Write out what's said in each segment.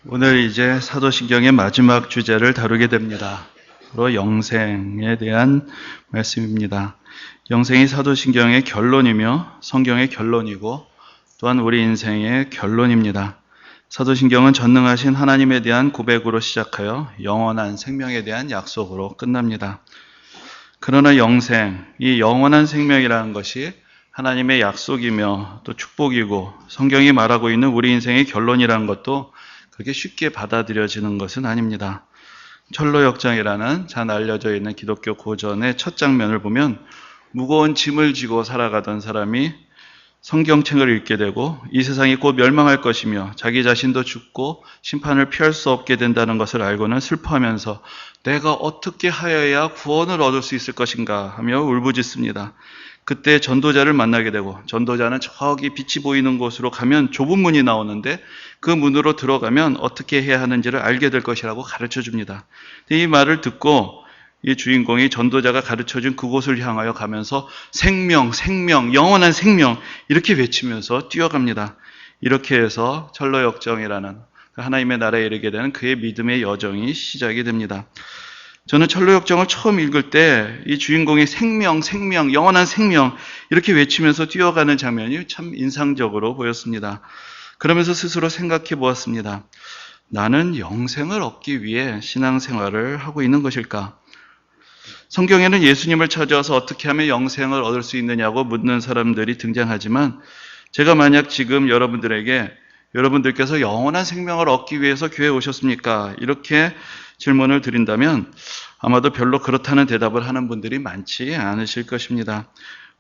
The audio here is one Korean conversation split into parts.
오늘 이제 사도신경의 마지막 주제를 다루게 됩니다. 바로 영생에 대한 말씀입니다. 영생이 사도신경의 결론이며 성경의 결론이고 또한 우리 인생의 결론입니다. 사도신경은 전능하신 하나님에 대한 고백으로 시작하여 영원한 생명에 대한 약속으로 끝납니다. 그러나 영생, 이 영원한 생명이라는 것이 하나님의 약속이며 또 축복이고 성경이 말하고 있는 우리 인생의 결론이라는 것도 그렇게 쉽게 받아들여지는 것은 아닙니다. 철로역정이라는 잘 알려져 있는 기독교 고전의 첫 장면을 보면 무거운 짐을 지고 살아가던 사람이 성경책을 읽게 되고 이 세상이 곧 멸망할 것이며 자기 자신도 죽고 심판을 피할 수 없게 된다는 것을 알고는 슬퍼하면서 내가 어떻게 하여야 구원을 얻을 수 있을 것인가 하며 울부짖습니다. 그때 전도자를 만나게 되고 전도자는 저기 빛이 보이는 곳으로 가면 좁은 문이 나오는데 그 문으로 들어가면 어떻게 해야 하는지를 알게 될 것이라고 가르쳐 줍니다. 이 말을 듣고 이 주인공이 전도자가 가르쳐준 그곳을 향하여 가면서 생명, 생명, 영원한 생명 이렇게 외치면서 뛰어갑니다. 이렇게 해서 철로역정이라는 하나님의 나라에 이르게 되는 그의 믿음의 여정이 시작이 됩니다. 저는 철로역정을 처음 읽을 때 이 주인공이 생명, 생명, 영원한 생명 이렇게 외치면서 뛰어가는 장면이 참 인상적으로 보였습니다. 그러면서 스스로 생각해 보았습니다. 나는 영생을 얻기 위해 신앙생활을 하고 있는 것일까? 성경에는 예수님을 찾아와서 어떻게 하면 영생을 얻을 수 있느냐고 묻는 사람들이 등장하지만 제가 만약 지금 여러분들께서 영원한 생명을 얻기 위해서 교회에 오셨습니까? 이렇게 질문을 드린다면 아마도 별로 그렇다는 대답을 하는 분들이 많지 않으실 것입니다.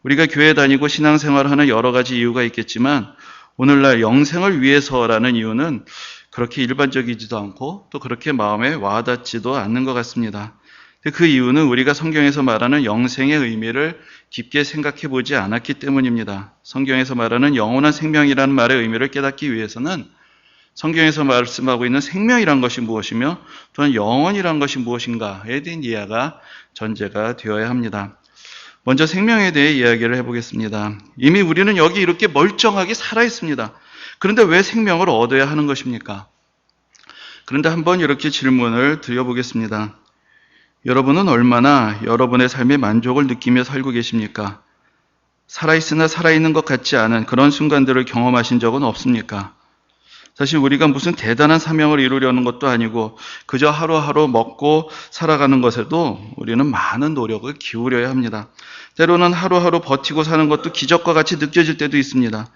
우리가 교회 다니고 신앙생활을 하는 여러 가지 이유가 있겠지만 오늘날 영생을 위해서라는 이유는 그렇게 일반적이지도 않고 또 그렇게 마음에 와닿지도 않는 것 같습니다. 그 이유는 우리가 성경에서 말하는 영생의 의미를 깊게 생각해 보지 않았기 때문입니다. 성경에서 말하는 영원한 생명이라는 말의 의미를 깨닫기 위해서는 성경에서 말씀하고 있는 생명이란 것이 무엇이며 또한 영원이란 것이 무엇인가에 대한 이해가 전제가 되어야 합니다. 먼저 생명에 대해 이야기를 해보겠습니다. 이미 우리는 여기 이렇게 멀쩡하게 살아 있습니다. 그런데 왜 생명을 얻어야 하는 것입니까? 그런데 한번 이렇게 질문을 드려보겠습니다. 여러분은 얼마나 여러분의 삶의 만족을 느끼며 살고 계십니까? 살아있으나 살아있는 것 같지 않은 그런 순간들을 경험하신 적은 없습니까? 사실 우리가 무슨 대단한 사명을 이루려는 것도 아니고 그저 하루하루 먹고 살아가는 것에도 우리는 많은 노력을 기울여야 합니다. 때로는 하루하루 버티고 사는 것도 기적과 같이 느껴질 때도 있습니다.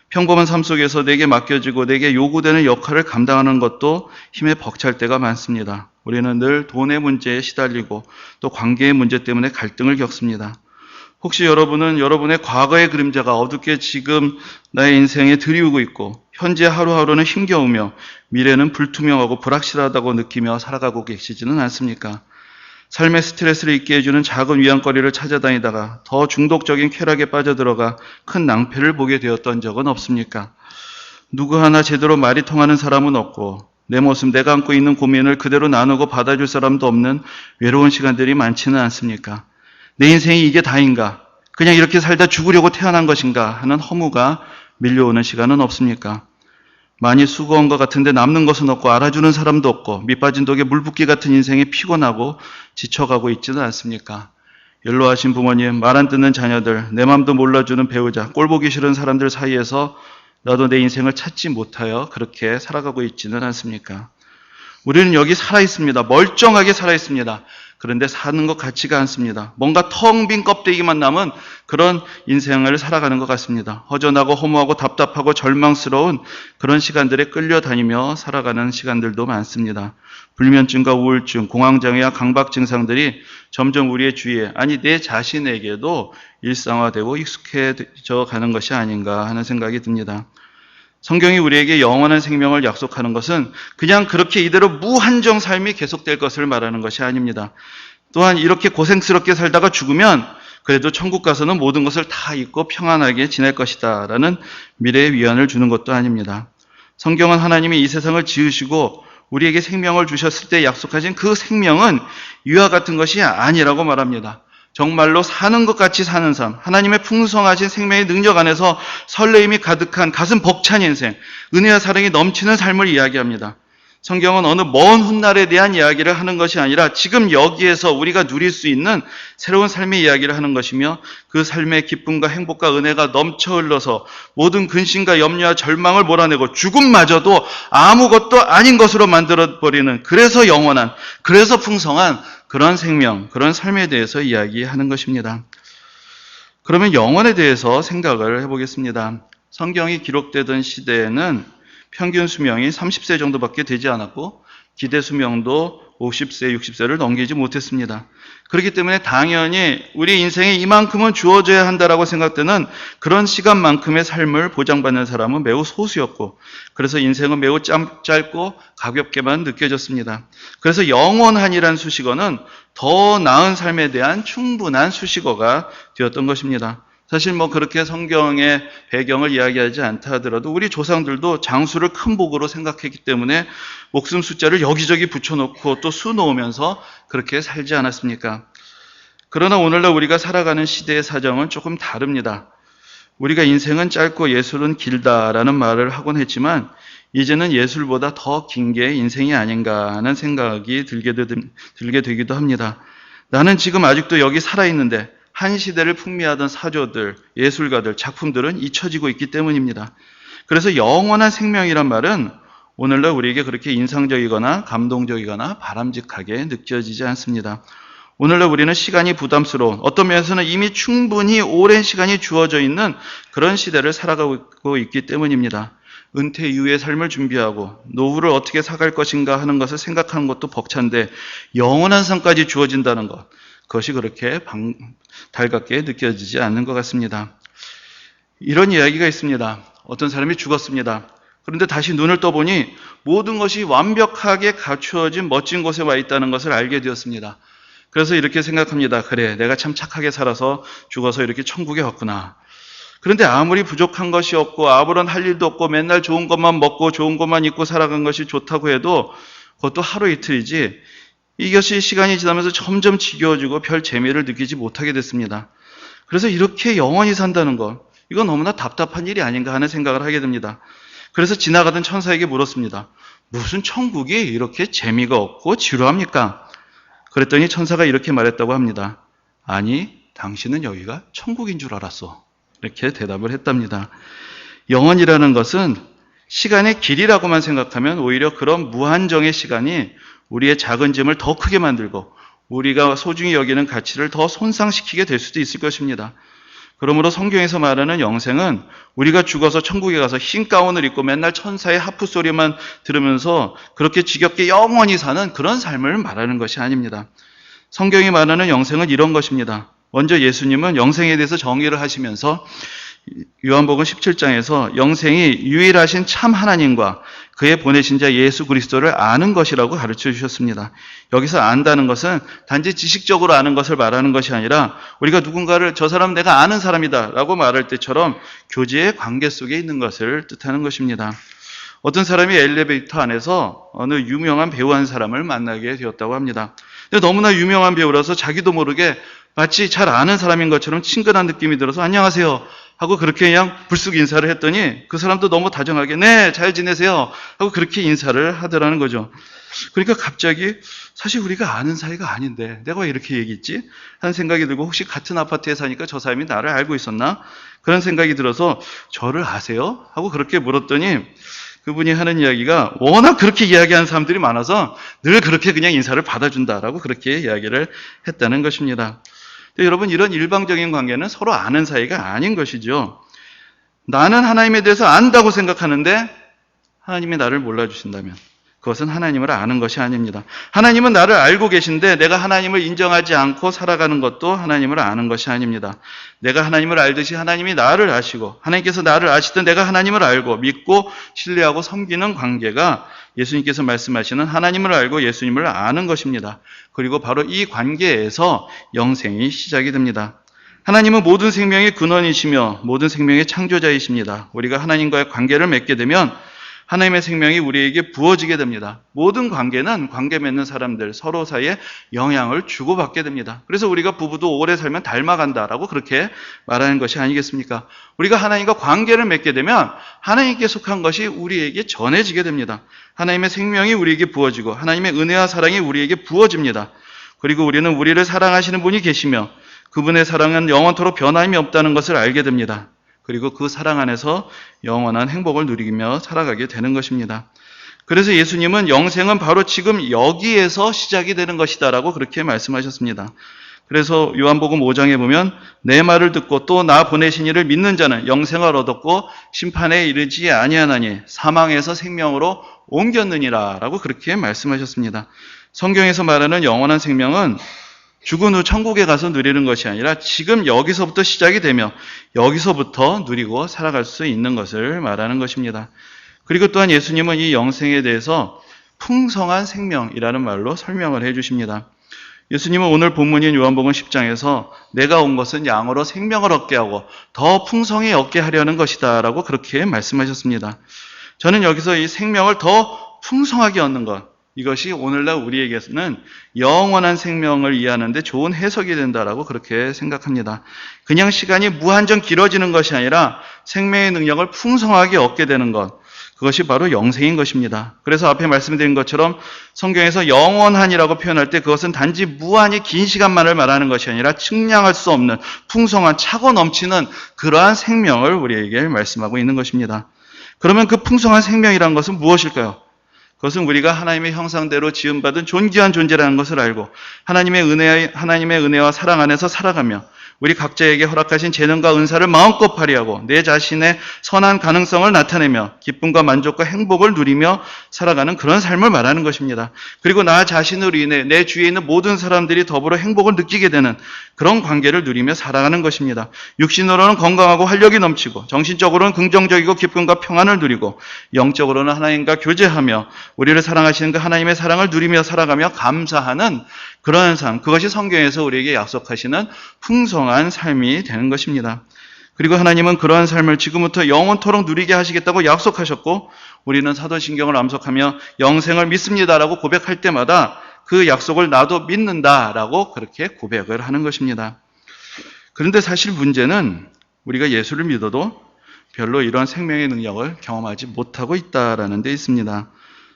평범한 삶 속에서 내게 맡겨지고 내게 요구되는 역할을 감당하는 것도 힘에 벅찰 때가 많습니다. 우리는 늘 돈의 문제에 시달리고 또 관계의 문제 때문에 갈등을 겪습니다. 혹시 여러분은 여러분의 과거의 그림자가 어둡게 지금 나의 인생에 드리우고 있고 현재 하루하루는 힘겨우며 미래는 불투명하고 불확실하다고 느끼며 살아가고 계시지는 않습니까? 삶의 스트레스를 잊게 해주는 작은 위안거리를 찾아다니다가 더 중독적인 쾌락에 빠져들어가 큰 낭패를 보게 되었던 적은 없습니까? 누구 하나 제대로 말이 통하는 사람은 없고 내 모습, 내가 안고 있는 고민을 그대로 나누고 받아줄 사람도 없는 외로운 시간들이 많지는 않습니까? 내 인생이 이게 다인가? 그냥 이렇게 살다 죽으려고 태어난 것인가? 하는 허무가 밀려오는 시간은 없습니까? 많이 수고한 것 같은데 남는 것은 없고 알아주는 사람도 없고 밑빠진 독에 물붓기 같은 인생에 피곤하고 지쳐가고 있지는 않습니까? 연로하신 부모님, 말 안 듣는 자녀들, 내 맘도 몰라주는 배우자, 꼴보기 싫은 사람들 사이에서 나도 내 인생을 찾지 못하여 그렇게 살아가고 있지는 않습니까? 우리는 여기 살아있습니다. 멀쩡하게 살아있습니다. 그런데 사는 것 같지가 않습니다. 뭔가 텅 빈 껍데기만 남은 그런 인생을 살아가는 것 같습니다. 허전하고 허무하고 답답하고 절망스러운 그런 시간들에 끌려다니며 살아가는 시간들도 많습니다. 불면증과 우울증, 공황장애와 강박 증상들이 점점 우리의 주위에, 아니 내 자신에게도 일상화되고 익숙해져 가는 것이 아닌가 하는 생각이 듭니다. 성경이 우리에게 영원한 생명을 약속하는 것은 그냥 그렇게 이대로 무한정 삶이 계속될 것을 말하는 것이 아닙니다. 또한 이렇게 고생스럽게 살다가 죽으면 그래도 천국 가서는 모든 것을 다 잊고 평안하게 지낼 것이다 라는 미래의 위안을 주는 것도 아닙니다. 성경은 하나님이 이 세상을 지으시고 우리에게 생명을 주셨을 때 약속하신 그 생명은 이와 같은 것이 아니라고 말합니다. 정말로 사는 것 같이 사는 삶, 하나님의 풍성하신 생명의 능력 안에서 설레임이 가득한 가슴 벅찬 인생, 은혜와 사랑이 넘치는 삶을 이야기합니다. 성경은 어느 먼 훗날에 대한 이야기를 하는 것이 아니라 지금 여기에서 우리가 누릴 수 있는 새로운 삶의 이야기를 하는 것이며 그 삶의 기쁨과 행복과 은혜가 넘쳐 흘러서 모든 근심과 염려와 절망을 몰아내고 죽음마저도 아무것도 아닌 것으로 만들어버리는, 그래서 영원한, 그래서 풍성한 그런 생명, 그런 삶에 대해서 이야기하는 것입니다. 그러면 영원에 대해서 생각을 해보겠습니다. 성경이 기록되던 시대에는 평균 수명이 30세 정도밖에 되지 않았고 기대 수명도 50세, 60세를 넘기지 못했습니다. 그렇기 때문에 당연히 우리 인생에 이만큼은 주어져야 한다라고 생각되는 그런 시간만큼의 삶을 보장받는 사람은 매우 소수였고, 그래서 인생은 매우 짧고 가볍게만 느껴졌습니다. 그래서 영원한이란 수식어는 더 나은 삶에 대한 충분한 수식어가 되었던 것입니다. 사실 그렇게 성경의 배경을 이야기하지 않다 하더라도 우리 조상들도 장수를 큰 복으로 생각했기 때문에 목숨 숫자를 여기저기 붙여놓고 또 수 놓으면서 그렇게 살지 않았습니까? 그러나 오늘날 우리가 살아가는 시대의 사정은 조금 다릅니다. 우리가 인생은 짧고 예술은 길다라는 말을 하곤 했지만 이제는 예술보다 더 긴 게 인생이 아닌가 하는 생각이 들게 되기도 합니다. 나는 지금 아직도 여기 살아있는데 한 시대를 풍미하던 사조들, 예술가들, 작품들은 잊혀지고 있기 때문입니다. 그래서 영원한 생명이란 말은 오늘날 우리에게 그렇게 인상적이거나 감동적이거나 바람직하게 느껴지지 않습니다. 오늘날 우리는 시간이 부담스러운, 어떤 면에서는 이미 충분히 오랜 시간이 주어져 있는 그런 시대를 살아가고 있기 때문입니다. 은퇴 이후의 삶을 준비하고 노후를 어떻게 살아갈 것인가 하는 것을 생각하는 것도 벅찬데 영원한 삶까지 주어진다는 것, 그것이 그렇게 달갑게 느껴지지 않는 것 같습니다. 이런 이야기가 있습니다. 어떤 사람이 죽었습니다. 그런데 다시 눈을 떠보니 모든 것이 완벽하게 갖추어진 멋진 곳에 와 있다는 것을 알게 되었습니다. 그래서 이렇게 생각합니다. 그래, 내가 참 착하게 살아서 죽어서 이렇게 천국에 왔구나. 그런데 아무리 부족한 것이 없고 아무런 할 일도 없고 맨날 좋은 것만 먹고 좋은 것만 입고 살아간 것이 좋다고 해도 그것도 하루 이틀이지, 이것이 시간이 지나면서 점점 지겨워지고 별 재미를 느끼지 못하게 됐습니다. 그래서 이렇게 영원히 산다는 것, 이건 너무나 답답한 일이 아닌가 하는 생각을 하게 됩니다. 그래서 지나가던 천사에게 물었습니다. 무슨 천국이 이렇게 재미가 없고 지루합니까? 그랬더니 천사가 이렇게 말했다고 합니다. 아니, 당신은 여기가 천국인 줄 알았어. 이렇게 대답을 했답니다. 영원이라는 것은 시간의 길이라고만 생각하면 오히려 그런 무한정의 시간이 우리의 작은 짐을 더 크게 만들고 우리가 소중히 여기는 가치를 더 손상시키게 될 수도 있을 것입니다. 그러므로 성경에서 말하는 영생은 우리가 죽어서 천국에 가서 흰 가운을 입고 맨날 천사의 하프 소리만 들으면서 그렇게 지겹게 영원히 사는 그런 삶을 말하는 것이 아닙니다. 성경이 말하는 영생은 이런 것입니다. 먼저 예수님은 영생에 대해서 정의를 하시면서 요한복음 17장에서 영생이 유일하신 참 하나님과 그의 보내신 자 예수 그리스도를 아는 것이라고 가르쳐 주셨습니다. 여기서 안다는 것은 단지 지식적으로 아는 것을 말하는 것이 아니라 우리가 누군가를 저 사람 내가 아는 사람이다 라고 말할 때처럼 교제의 관계 속에 있는 것을 뜻하는 것입니다. 어떤 사람이 엘리베이터 안에서 어느 유명한 배우 한 사람을 만나게 되었다고 합니다. 근데 너무나 유명한 배우라서 자기도 모르게 마치 잘 아는 사람인 것처럼 친근한 느낌이 들어서 안녕하세요 하고 그렇게 그냥 불쑥 인사를 했더니 그 사람도 너무 다정하게 네, 잘 지내세요 하고 그렇게 인사를 하더라는 거죠. 그러니까 갑자기 사실 우리가 아는 사이가 아닌데 내가 왜 이렇게 얘기했지? 하는 생각이 들고 혹시 같은 아파트에 사니까 저 사람이 나를 알고 있었나? 그런 생각이 들어서 저를 아세요? 하고 그렇게 물었더니 그분이 하는 이야기가 워낙 그렇게 이야기하는 사람들이 많아서 늘 그렇게 그냥 인사를 받아준다라고 그렇게 이야기를 했다는 것입니다. 근데 여러분, 이런 일방적인 관계는 서로 아는 사이가 아닌 것이죠. 나는 하나님에 대해서 안다고 생각하는데 하나님이 나를 몰라주신다면 그것은 하나님을 아는 것이 아닙니다. 하나님은 나를 알고 계신데 내가 하나님을 인정하지 않고 살아가는 것도 하나님을 아는 것이 아닙니다. 내가 하나님을 알듯이 하나님이 나를 아시고 하나님께서 나를 아시든 내가 하나님을 알고 믿고 신뢰하고 섬기는 관계가 예수님께서 말씀하시는 하나님을 알고 예수님을 아는 것입니다. 그리고 바로 이 관계에서 영생이 시작이 됩니다. 하나님은 모든 생명의 근원이시며 모든 생명의 창조자이십니다. 우리가 하나님과의 관계를 맺게 되면 하나님의 생명이 우리에게 부어지게 됩니다. 모든 관계는 관계 맺는 사람들 서로 사이에 영향을 주고받게 됩니다. 그래서 우리가 부부도 오래 살면 닮아간다라고 그렇게 말하는 것이 아니겠습니까? 우리가 하나님과 관계를 맺게 되면 하나님께 속한 것이 우리에게 전해지게 됩니다. 하나님의 생명이 우리에게 부어지고 하나님의 은혜와 사랑이 우리에게 부어집니다. 그리고 우리는 우리를 사랑하시는 분이 계시며 그분의 사랑은 영원토록 변함이 없다는 것을 알게 됩니다. 그리고 그 사랑 안에서 영원한 행복을 누리며 살아가게 되는 것입니다. 그래서 예수님은 영생은 바로 지금 여기에서 시작이 되는 것이다라고 그렇게 말씀하셨습니다. 그래서 요한복음 5장에 보면 내 말을 듣고 또 나 보내신 이를 믿는 자는 영생을 얻었고 심판에 이르지 아니하나니 사망에서 생명으로 옮겼느니라 라고 그렇게 말씀하셨습니다. 성경에서 말하는 영원한 생명은 죽은 후 천국에 가서 누리는 것이 아니라 지금 여기서부터 시작이 되며 여기서부터 누리고 살아갈 수 있는 것을 말하는 것입니다. 그리고 또한 예수님은 이 영생에 대해서 풍성한 생명이라는 말로 설명을 해 주십니다. 예수님은 오늘 본문인 요한복음 10장에서 내가 온 것은 양으로 생명을 얻게 하고 더 풍성히 얻게 하려는 것이다 라고 그렇게 말씀하셨습니다. 저는 여기서 이 생명을 더 풍성하게 얻는 것, 이것이 오늘날 우리에게는 영원한 생명을 이해하는데 좋은 해석이 된다라고 그렇게 생각합니다. 그냥 시간이 무한정 길어지는 것이 아니라 생명의 능력을 풍성하게 얻게 되는 것, 그것이 바로 영생인 것입니다. 그래서 앞에 말씀드린 것처럼 성경에서 영원한이라고 표현할 때 그것은 단지 무한히 긴 시간만을 말하는 것이 아니라 측량할 수 없는 풍성한 차고 넘치는 그러한 생명을 우리에게 말씀하고 있는 것입니다. 그러면 그 풍성한 생명이란 것은 무엇일까요? 그것은 우리가 하나님의 형상대로 지음받은 존귀한 존재라는 것을 알고 하나님의 은혜와 사랑 안에서 살아가며 우리 각자에게 허락하신 재능과 은사를 마음껏 발휘하고 내 자신의 선한 가능성을 나타내며 기쁨과 만족과 행복을 누리며 살아가는 그런 삶을 말하는 것입니다. 그리고 나 자신으로 인해 내 주위에 있는 모든 사람들이 더불어 행복을 느끼게 되는 그런 관계를 누리며 살아가는 것입니다. 육신으로는 건강하고 활력이 넘치고 정신적으로는 긍정적이고 기쁨과 평안을 누리고 영적으로는 하나님과 교제하며 우리를 사랑하시는 그 하나님의 사랑을 누리며 살아가며 감사하는 그러한 삶, 그것이 성경에서 우리에게 약속하시는 풍성한 삶이 되는 것입니다. 그리고 하나님은 그러한 삶을 지금부터 영원토록 누리게 하시겠다고 약속하셨고 우리는 사도신경을 암송하며 영생을 믿습니다라고 고백할 때마다 그 약속을 나도 믿는다라고 그렇게 고백을 하는 것입니다. 그런데 사실 문제는 우리가 예수를 믿어도 별로 이러한 생명의 능력을 경험하지 못하고 있다라는 데 있습니다.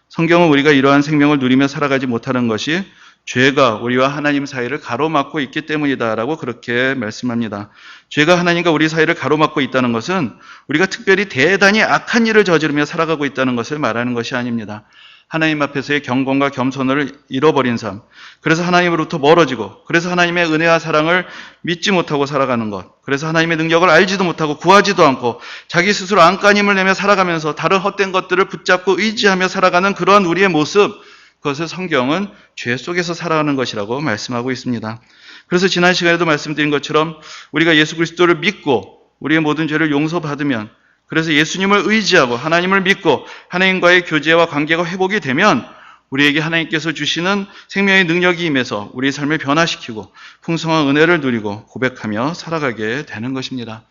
성경은 우리가 이러한 생명을 누리며 살아가지 못하는 것이 죄가 우리와 하나님 사이를 가로막고 있기 때문이다라고 그렇게 말씀합니다. 죄가 하나님과 우리 사이를 가로막고 있다는 것은 우리가 특별히 대단히 악한 일을 저지르며 살아가고 있다는 것을 말하는 것이 아닙니다. 하나님 앞에서의 경건과 겸손을 잃어버린 삶, 그래서 하나님으로부터 멀어지고 그래서 하나님의 은혜와 사랑을 믿지 못하고 살아가는 것, 그래서 하나님의 능력을 알지도 못하고 구하지도 않고 자기 스스로 안간힘을 내며 살아가면서 다른 헛된 것들을 붙잡고 의지하며 살아가는 그러한 우리의 모습, 그것을 성경은 죄 속에서 살아가는 것이라고 말씀하고 있습니다. 그래서 지난 시간에도 말씀드린 것처럼 우리가 예수 그리스도를 믿고 우리의 모든 죄를 용서받으면, 그래서 예수님을 의지하고 하나님을 믿고 하나님과의 교제와 관계가 회복이 되면 우리에게 하나님께서 주시는 생명의 능력이 임해서 우리의 삶을 변화시키고 풍성한 은혜를 누리고 고백하며 살아가게 되는 것입니다.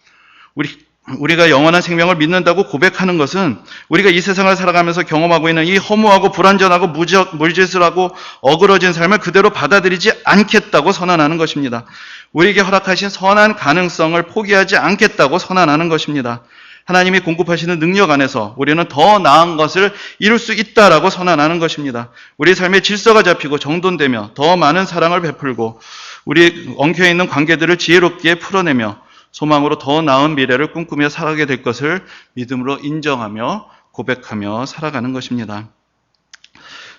우리가 영원한 생명을 믿는다고 고백하는 것은 우리가 이 세상을 살아가면서 경험하고 있는 이 허무하고 불완전하고 물질스하고 어그러진 삶을 그대로 받아들이지 않겠다고 선언하는 것입니다. 우리에게 허락하신 선한 가능성을 포기하지 않겠다고 선언하는 것입니다. 하나님이 공급하시는 능력 안에서 우리는 더 나은 것을 이룰 수 있다라고 선언하는 것입니다. 우리의 삶의 질서가 잡히고 정돈되며 더 많은 사랑을 베풀고 우리 엉켜있는 관계들을 지혜롭게 풀어내며 소망으로 더 나은 미래를 꿈꾸며 살아가게 될 것을 믿음으로 인정하며 고백하며 살아가는 것입니다.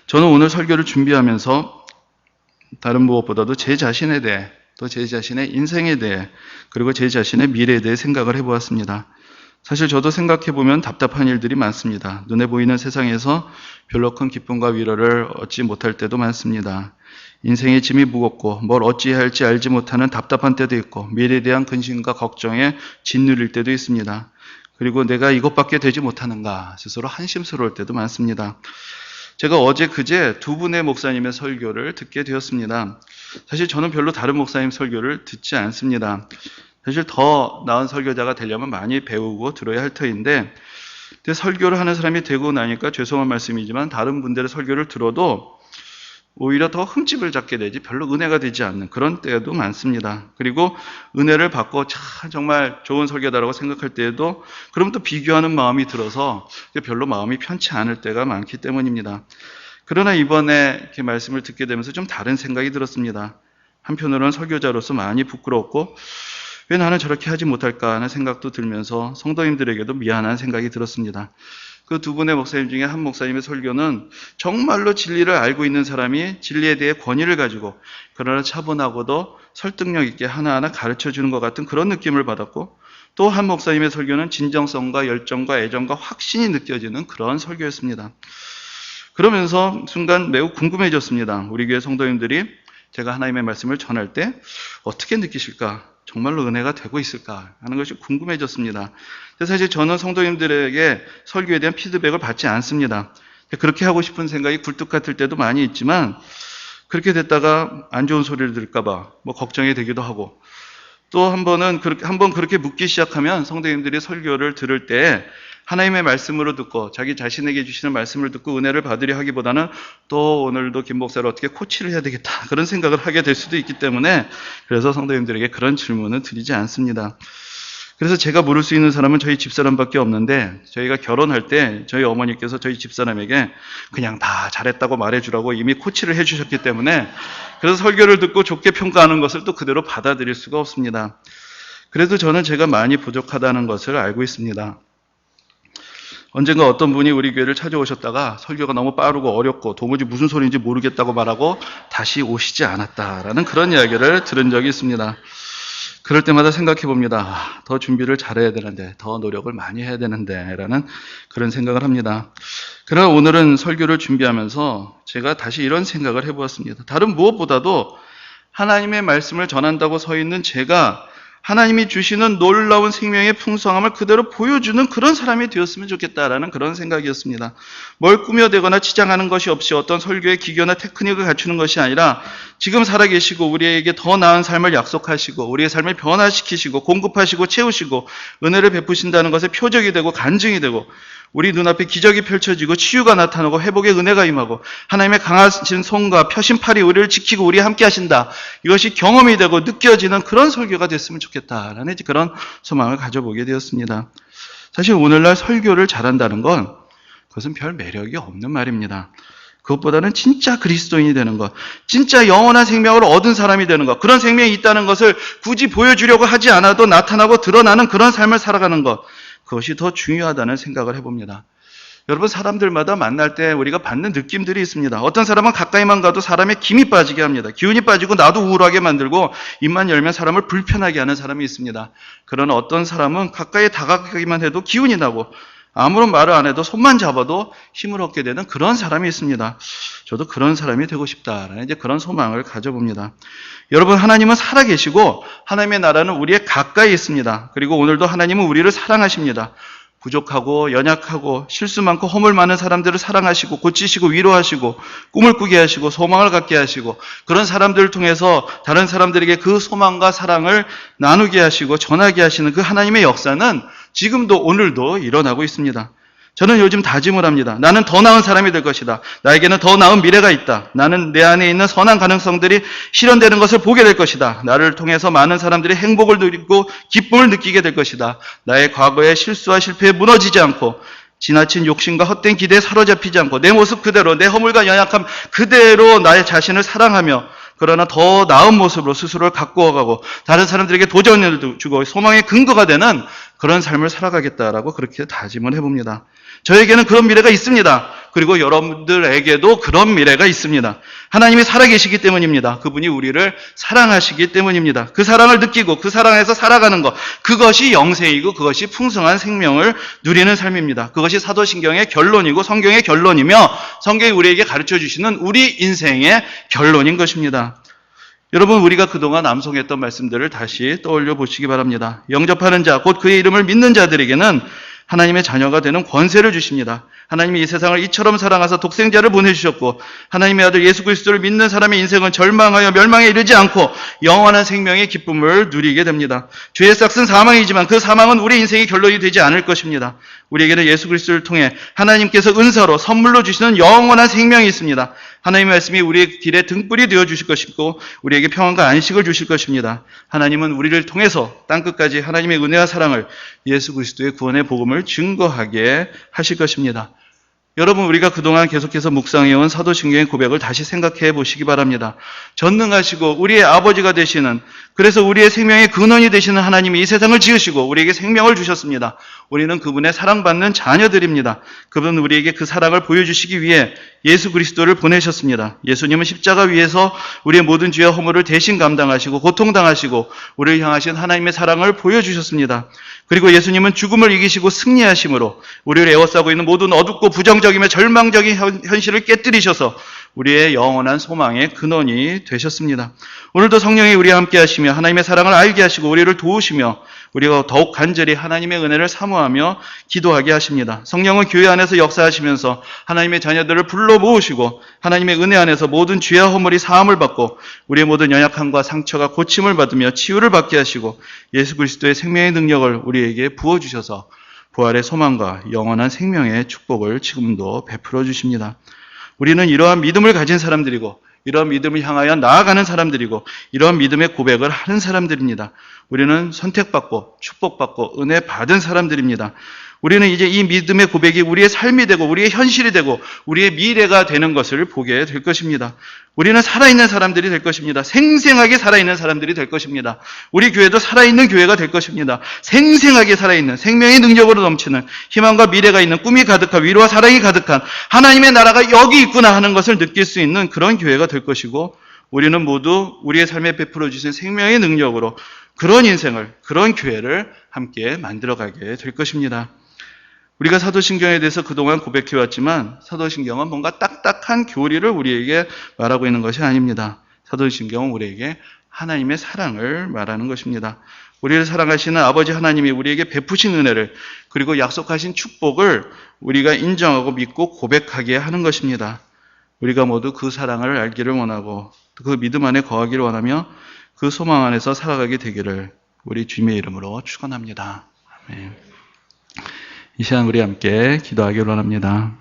저는 오늘 설교를 준비하면서 다른 무엇보다도 제 자신에 대해, 또 제 자신의 인생에 대해, 그리고 제 자신의 미래에 대해 생각을 해보았습니다. 사실 저도 생각해보면 답답한 일들이 많습니다. 눈에 보이는 세상에서 별로 큰 기쁨과 위로를 얻지 못할 때도 많습니다. 인생의 짐이 무겁고 뭘 어찌해야 할지 알지 못하는 답답한 때도 있고 미래에 대한 근심과 걱정에 짓누릴 때도 있습니다. 그리고 내가 이것밖에 되지 못하는가 스스로 한심스러울 때도 많습니다. 제가 어제 그제 두 분의 목사님의 설교를 듣게 되었습니다. 사실 저는 별로 다른 목사님 설교를 듣지 않습니다. 사실 더 나은 설교자가 되려면 많이 배우고 들어야 할 터인데 근데 설교를 하는 사람이 되고 나니까 죄송한 말씀이지만 다른 분들의 설교를 들어도 오히려 더 흠집을 잡게 되지 별로 은혜가 되지 않는 그런 때도 많습니다. 그리고 은혜를 받고 정말 좋은 설교다라고 생각할 때에도 그럼 또 비교하는 마음이 들어서 별로 마음이 편치 않을 때가 많기 때문입니다. 그러나 이번에 이렇게 말씀을 듣게 되면서 좀 다른 생각이 들었습니다. 한편으로는 설교자로서 많이 부끄럽고 왜 나는 저렇게 하지 못할까 하는 생각도 들면서 성도님들에게도 미안한 생각이 들었습니다. 그 두 분의 목사님 중에 한 목사님의 설교는 정말로 진리를 알고 있는 사람이 진리에 대해 권위를 가지고 그러나 차분하고도 설득력 있게 하나하나 가르쳐주는 것 같은 그런 느낌을 받았고, 또 한 목사님의 설교는 진정성과 열정과 애정과 확신이 느껴지는 그런 설교였습니다. 그러면서 순간 매우 궁금해졌습니다. 우리 교회 성도님들이 제가 하나님의 말씀을 전할 때 어떻게 느끼실까? 정말로 은혜가 되고 있을까 하는 것이 궁금해졌습니다. 사실 저는 성도님들에게 설교에 대한 피드백을 받지 않습니다. 그렇게 하고 싶은 생각이 굴뚝 같을 때도 많이 있지만 그렇게 됐다가 안 좋은 소리를 들을까 봐 걱정이 되기도 하고, 또 한 번은 한번 그렇게 묻기 시작하면 성도님들이 설교를 들을 때 하나님의 말씀으로 듣고 자기 자신에게 주시는 말씀을 듣고 은혜를 받으려 하기보다는 또 오늘도 김 목사를 어떻게 코치를 해야 되겠다 그런 생각을 하게 될 수도 있기 때문에 그래서 성도님들에게 그런 질문은 드리지 않습니다. 그래서 제가 물을 수 있는 사람은 저희 집사람밖에 없는데, 저희가 결혼할 때 저희 어머니께서 저희 집사람에게 그냥 다 잘했다고 말해주라고 이미 코치를 해주셨기 때문에 그래서 설교를 듣고 좋게 평가하는 것을 또 그대로 받아들일 수가 없습니다. 그래도 저는 제가 많이 부족하다는 것을 알고 있습니다. 언젠가 어떤 분이 우리 교회를 찾아오셨다가 설교가 너무 빠르고 어렵고 도무지 무슨 소리인지 모르겠다고 말하고 다시 오시지 않았다라는 그런 이야기를 들은 적이 있습니다. 그럴 때마다 생각해 봅니다. 더 준비를 잘해야 되는데, 더 노력을 많이 해야 되는데 라는 그런 생각을 합니다. 그러나 오늘은 설교를 준비하면서 제가 다시 이런 생각을 해보았습니다. 다른 무엇보다도 하나님의 말씀을 전한다고 서 있는 제가 하나님이 주시는 놀라운 생명의 풍성함을 그대로 보여주는 그런 사람이 되었으면 좋겠다라는 그런 생각이었습니다. 뭘 꾸며대거나 치장하는 것이 없이 어떤 설교의 기교나 테크닉을 갖추는 것이 아니라 지금 살아계시고 우리에게 더 나은 삶을 약속하시고 우리의 삶을 변화시키시고 공급하시고 채우시고 은혜를 베푸신다는 것의 표적이 되고 간증이 되고 우리 눈앞에 기적이 펼쳐지고 치유가 나타나고 회복의 은혜가 임하고 하나님의 강하신 손과 펴신 팔이 우리를 지키고 우리 함께 하신다. 이것이 경험이 되고 느껴지는 그런 설교가 됐으면 좋겠다라는 그런 소망을 가져보게 되었습니다. 사실 오늘날 설교를 잘한다는 건 그것은 별 매력이 없는 말입니다. 그것보다는 진짜 그리스도인이 되는 것, 진짜 영원한 생명을 얻은 사람이 되는 것, 그런 생명이 있다는 것을 굳이 보여주려고 하지 않아도 나타나고 드러나는 그런 삶을 살아가는 것, 그것이 더 중요하다는 생각을 해봅니다. 여러분, 사람들마다 만날 때 우리가 받는 느낌들이 있습니다. 어떤 사람은 가까이만 가도 사람의 김이 빠지게 합니다. 기운이 빠지고 나도 우울하게 만들고 입만 열면 사람을 불편하게 하는 사람이 있습니다. 그러나 어떤 사람은 가까이 다가가기만 해도 기운이 나고 아무런 말을 안 해도 손만 잡아도 힘을 얻게 되는 그런 사람이 있습니다. 저도 그런 사람이 되고 싶다라는 그런 소망을 가져봅니다. 여러분, 하나님은 살아계시고 하나님의 나라는 우리의 가까이 있습니다. 그리고 오늘도 하나님은 우리를 사랑하십니다. 부족하고 연약하고 실수 많고 허물 많은 사람들을 사랑하시고 고치시고 위로하시고 꿈을 꾸게 하시고 소망을 갖게 하시고 그런 사람들을 통해서 다른 사람들에게 그 소망과 사랑을 나누게 하시고 전하게 하시는 그 하나님의 역사는 지금도 오늘도 일어나고 있습니다. 저는 요즘 다짐을 합니다. 나는 더 나은 사람이 될 것이다. 나에게는 더 나은 미래가 있다. 나는 내 안에 있는 선한 가능성들이 실현되는 것을 보게 될 것이다. 나를 통해서 많은 사람들이 행복을 누리고 기쁨을 느끼게 될 것이다. 나의 과거의 실수와 실패에 무너지지 않고 지나친 욕심과 헛된 기대에 사로잡히지 않고 내 모습 그대로, 내 허물과 연약함 그대로 나의 자신을 사랑하며 그러나 더 나은 모습으로 스스로를 가꾸어가고 다른 사람들에게 도전을 주고 소망의 근거가 되는 그런 삶을 살아가겠다라고 그렇게 다짐을 해봅니다. 저에게는 그런 미래가 있습니다. 그리고 여러분들에게도 그런 미래가 있습니다. 하나님이 살아계시기 때문입니다. 그분이 우리를 사랑하시기 때문입니다. 그 사랑을 느끼고 그 사랑에서 살아가는 것, 그것이 영생이고 그것이 풍성한 생명을 누리는 삶입니다. 그것이 사도신경의 결론이고 성경의 결론이며 성경이 우리에게 가르쳐주시는 우리 인생의 결론인 것입니다. 여러분, 우리가 그동안 암송했던 말씀들을 다시 떠올려 보시기 바랍니다. 영접하는 자, 곧 그의 이름을 믿는 자들에게는 하나님의 자녀가 되는 권세를 주십니다. 하나님이 이 세상을 이처럼 사랑하사 독생자를 보내주셨고 하나님의 아들 예수 그리스도를 믿는 사람의 인생은 절망하여 멸망에 이르지 않고 영원한 생명의 기쁨을 누리게 됩니다. 죄의 싹은 사망이지만 그 사망은 우리 인생의 결론이 되지 않을 것입니다. 우리에게는 예수 그리스도를 통해 하나님께서 은사로 선물로 주시는 영원한 생명이 있습니다. 하나님의 말씀이 우리의 길에 등불이 되어 주실 것이고 우리에게 평안과 안식을 주실 것입니다. 하나님은 우리를 통해서 땅끝까지 하나님의 은혜와 사랑을 예수 그리스도의 구원의 복음을 증거하게 하실 것입니다. 여러분, 우리가 그동안 계속해서 묵상해온 사도신경의 고백을 다시 생각해 보시기 바랍니다. 전능하시고 우리의 아버지가 되시는, 그래서 우리의 생명의 근원이 되시는 하나님이 이 세상을 지으시고 우리에게 생명을 주셨습니다. 우리는 그분의 사랑받는 자녀들입니다. 그분은 우리에게 그 사랑을 보여주시기 위해 예수 그리스도를 보내셨습니다. 예수님은 십자가 위에서 우리의 모든 죄와 허물을 대신 감당하시고 고통당하시고 우리를 향하신 하나님의 사랑을 보여주셨습니다. 그리고 예수님은 죽음을 이기시고 승리하심으로 우리를 에워싸고 있는 모든 어둡고 부정적이며 절망적인 현실을 깨뜨리셔서 우리의 영원한 소망의 근원이 되셨습니다. 오늘도 성령이 우리와 함께 하시며 하나님의 사랑을 알게 하시고 우리를 도우시며 우리가 더욱 간절히 하나님의 은혜를 사모하며 기도하게 하십니다. 성령은 교회 안에서 역사하시면서 하나님의 자녀들을 불러 모으시고 하나님의 은혜 안에서 모든 죄와 허물이 사함을 받고 우리의 모든 연약함과 상처가 고침을 받으며 치유를 받게 하시고 예수 그리스도의 생명의 능력을 우리에게 부어주셔서 부활의 소망과 영원한 생명의 축복을 지금도 베풀어 주십니다. 우리는 이러한 믿음을 가진 사람들이고 이러한 믿음을 향하여 나아가는 사람들이고 이러한 믿음의 고백을 하는 사람들입니다. 우리는 선택받고 축복받고 은혜 받은 사람들입니다. 우리는 이제 이 믿음의 고백이 우리의 삶이 되고 우리의 현실이 되고 우리의 미래가 되는 것을 보게 될 것입니다. 우리는 살아있는 사람들이 될 것입니다. 생생하게 살아있는 사람들이 될 것입니다. 우리 교회도 살아있는 교회가 될 것입니다. 생생하게 살아있는 생명의 능력으로 넘치는 희망과 미래가 있는 꿈이 가득한 위로와 사랑이 가득한 하나님의 나라가 여기 있구나 하는 것을 느낄 수 있는 그런 교회가 될 것이고 우리는 모두 우리의 삶에 베풀어 주신 생명의 능력으로 그런 인생을, 그런 교회를 함께 만들어가게 될 것입니다. 우리가 사도신경에 대해서 그동안 고백해왔지만 사도신경은 뭔가 딱딱한 교리를 우리에게 말하고 있는 것이 아닙니다. 사도신경은 우리에게 하나님의 사랑을 말하는 것입니다. 우리를 사랑하시는 아버지 하나님이 우리에게 베푸신 은혜를 그리고 약속하신 축복을 우리가 인정하고 믿고 고백하게 하는 것입니다. 우리가 모두 그 사랑을 알기를 원하고 그 믿음 안에 거하기를 원하며 그 소망 안에서 살아가게 되기를 우리 주님의 이름으로 축원합니다. 아멘. 이 시간 우리 함께 기도하기를 원합니다.